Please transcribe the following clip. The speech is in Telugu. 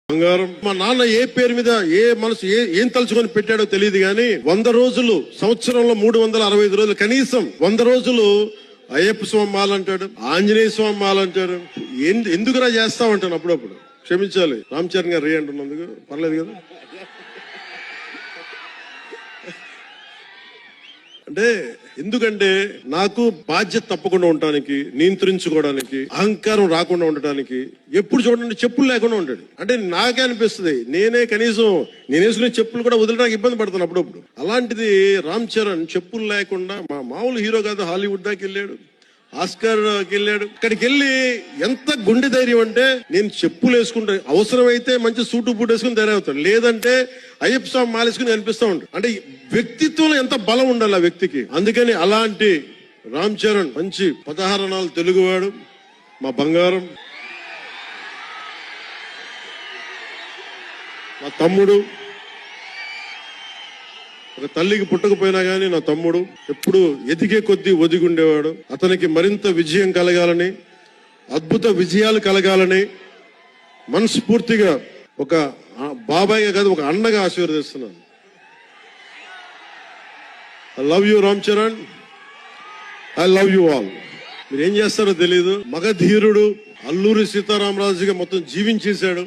బంగారం. మా నాన్న ఏ పేరు మీద ఏ మనసు ఏం తలుచుకొని పెట్టాడో తెలియదు గాని 100 రోజులు, సంవత్సరంలో 365 రోజులు, కనీసం 100 రోజులు అయ్యప్ప స్వామి మాలంటాడు, ఆంజనేయ స్వామి మాలంటాడు. ఎందుకురా చేస్తామంటాను అప్పుడప్పుడు. క్షమించాలి రామ్ చరణ్ గారు రే అంటున్నందుకు, పర్లేదు కదా. అంటే ఎందుకంటే నాకు బాధ్యత తప్పకుండా ఉండటానికి, నియంత్రించుకోవడానికి, అహంకారం రాకుండా ఉండటానికి, ఎప్పుడు చూడండి చెప్పులు లేకుండా ఉంటాడు. అంటే నాకే అనిపిస్తుంది, నేనే కనీసం నేను వేసుకునే చెప్పులు కూడా వదలడానికి ఇబ్బంది పడతాను అప్పుడప్పుడు. అలాంటిది రామ్ చరణ్ చెప్పులు లేకుండా, మామూలు హీరో కాదు, హాలీవుడ్ దాకా వెళ్ళాడు, ఆస్కార్కి వెళ్ళాడు. ఇక్కడికి వెళ్ళి ఎంత గుండె ధైర్యం అంటే, నేను చెప్పులు వేసుకుంటా, అవసరమైతే మంచి సూటు బూట్ వేసుకుని తయారవుతాడు, లేదంటే అయ్యప్ప స్వామి మాలేసుకుని కనిపిస్తా ఉంటాడు. అంటే వ్యక్తిత్వంలో ఎంత బలం ఉండాలి ఆ వ్యక్తికి. అందుకని అలాంటి రామ్ చరణ్ మంచి 16 అణాలు తెలుగువాడు, మా బంగారం, నా తమ్ముడు. ఒక తల్లికి పుట్టకపోయినా గానీ నా తమ్ముడు ఎప్పుడు ఎదిగే కొద్దీ ఒదిగుండేవాడు. అతనికి మరింత విజయం కలగాలని, అద్భుత విజయాలు కలగాలని మనస్ఫూర్తిగా ఒక బాబాయ్గా కాదు, ఒక అన్నగా ఆశీర్వదిస్తున్నాను. I love you Ram Charan, I love you all. మీరు ఏం చేస్తారో తెలీదు. మగధీరుడు అల్లూరి సీతారామరాజుగా మొత్తం జీవించేశాడు.